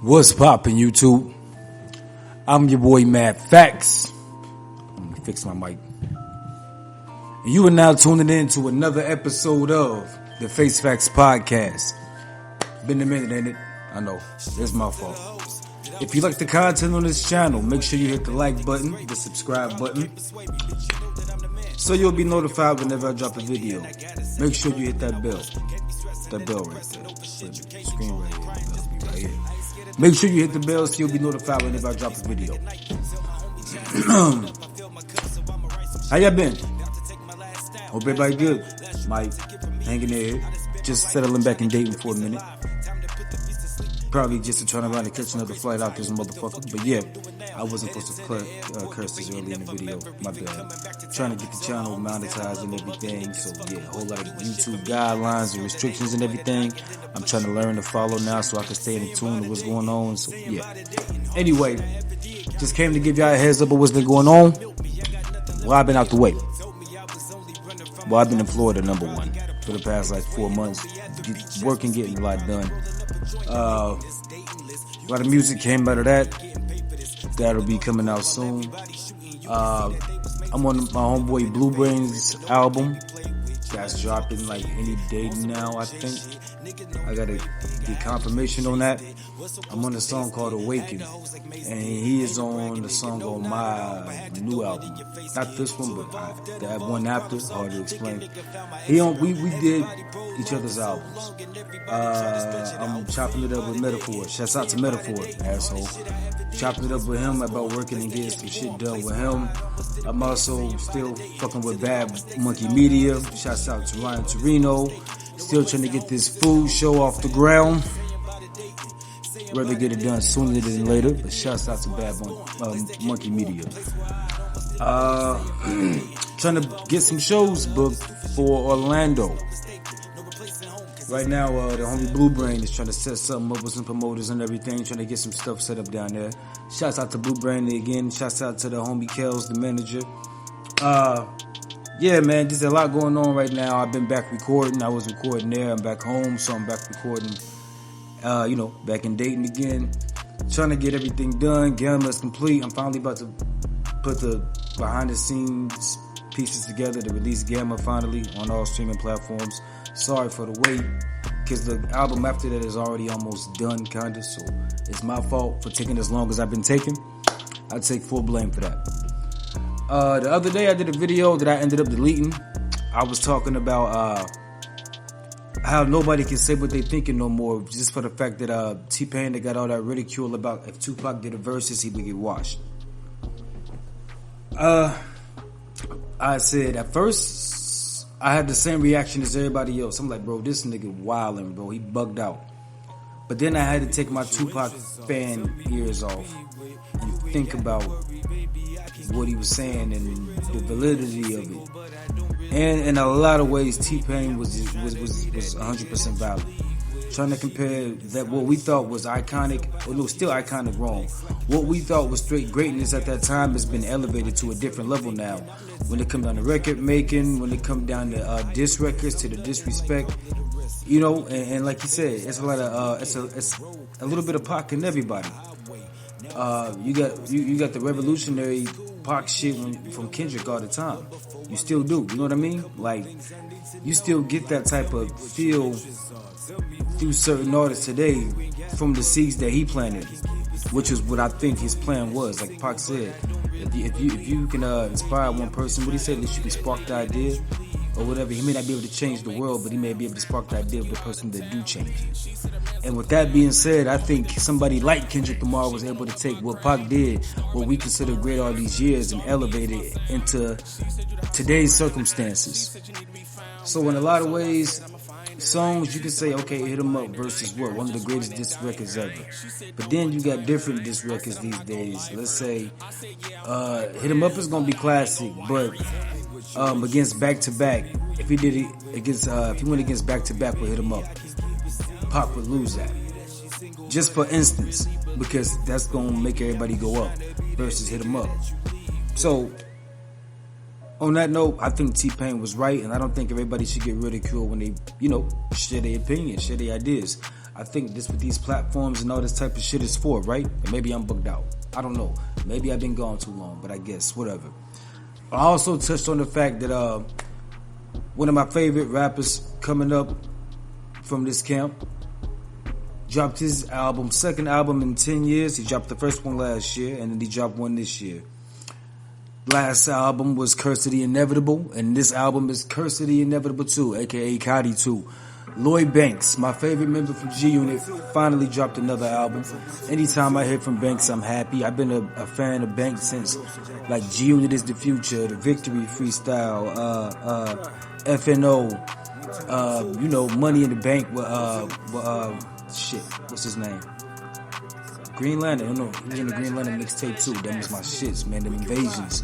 What's poppin', YouTube? I'm your boy Mad Facts. Let me fix my mic. And you are now tuning in to another episode of the FAQs podcast. Been a minute, ain't it? I know. It's my fault. If you like the content on this channel, make sure you hit the like button, the subscribe button, so you'll be notified whenever I drop a video. Make sure you hit that bell. That bell right there. Screen right here. Bell be right here. Make sure you hit the bell so you'll be notified whenever I drop a video. How y'all been? Hope everybody good. Mike, hanging there. Just settling back in Dayton for a minute. Probably just to turn around and catch another flight out this motherfucker. But yeah, I wasn't supposed to curse this early in the video. My bad. Trying to get the channel monetized and everything. So yeah, a whole lot of YouTube guidelines and restrictions and everything. I'm trying to learn to follow now so I can stay in tune to what's going on. So yeah. Anyway, just came to give y'all a heads up of what's been going on. Well, I've been out the way. Well, I've been in Florida, number one, for the past like 4 months. Working, getting a lot done. A lot of music came out of that. That'll be coming out soon. I'm on my homeboy Blue Brain's album. That's dropping like any day now, I think. I gotta get confirmation on that. I'm on a song called Awaken, and he is on the song on my new album. Not this one, but that one after. Hard to explain. We did each other's albums. I'm chopping it up with Metaphor. Shouts out to Metaphor, asshole. Chopping it up with him about working and getting some shit done with him. I'm also still fucking with Bad Monkey Media. Shouts out to Ryan Torino. Still trying to get this food show off the ground. Rather get it done sooner than later. But shouts out to Bad Monkey Media. Trying to get some shows booked for Orlando. Right now, the homie Blue Brain is trying to set something up with some promoters and everything, trying to get some stuff set up down there. Shouts out to Blue Brain again. Shouts out to the homie Kels, the manager. Yeah, man, there's a lot going on right now. I've been back recording. I was recording there. I'm back home, so I'm back recording, back in Dayton again. Trying to get everything done. Gamma is complete. I'm finally about to put the behind-the-scenes pieces together to release Gamma finally on all streaming platforms. Sorry for the wait, because the album after that is already almost done, kinda. So it's my fault for taking as long as I've been taking. I take full blame for that. The other day I did a video that I ended up deleting. I was talking about how nobody can say what they thinking no more, just for the fact that T-Pain that got all that ridicule about if Tupac did a versus, he would get washed. I said at first I had the same reaction as everybody else. I'm like, bro, this nigga wildin', bro. He bugged out. But then I had to take my Tupac fan ears off and think about what he was saying and the validity of it. And in a lot of ways, T-Pain was 100% valid. Trying to compare that what we thought was iconic, or no, still iconic wrong. What we thought was straight greatness at that time has been elevated to a different level now. When it comes down to record making, when it comes down to diss records, to the disrespect, and like you said, it's a lot of it's a little bit of Pac in everybody. You got the revolutionary Pac shit from Kendrick all the time. You still do, you know what I mean? Like, you still get that type of feel through certain artists today from the seeds that he planted, which is what I think his plan was. Like Pac said, if you can inspire one person, what he said, at least you can spark the idea or whatever. He may not be able to change the world, but he may be able to spark the idea of the person that do change it. And with that being said, I think somebody like Kendrick Lamar was able to take what Pac did, what we consider great all these years, and elevate it into today's circumstances. So in a lot of ways, songs you can say, okay, Hit 'Em Up versus what? One of the greatest diss records ever. But then you got different diss records these days. Let's say Hit 'Em Up is gonna be classic, but against back to back, if he did it against if he went against back to back with Hit 'Em Up, Pac would lose that. Just for instance, because that's gonna make everybody go up versus Hit 'Em Up. So on that note, I think T-Pain was right, and I don't think everybody should get ridiculed when they, share their opinions, share their ideas. I think this what these platforms and all this type of shit is for, right? And maybe I'm bugged out. I don't know. Maybe I've been gone too long, but I guess whatever. I also touched on the fact that one of my favorite rappers coming up from this camp dropped his album, second album in 10 years. He dropped the first one last year, and then he dropped one this year. Last album was Curse of the Inevitable, and this album is Curse of the Inevitable 2, aka Cudi 2. Lloyd Banks, my favorite member from G Unit, finally dropped another album. Anytime I hear from Banks, I'm happy. I've been a fan of Banks since like G Unit is the Future, the Victory Freestyle, FNO, Money in the Bank with shit, what's his name? Green Lantern, no, he was in the Green Lantern mixtape too. That was my shits, man, them Invasions.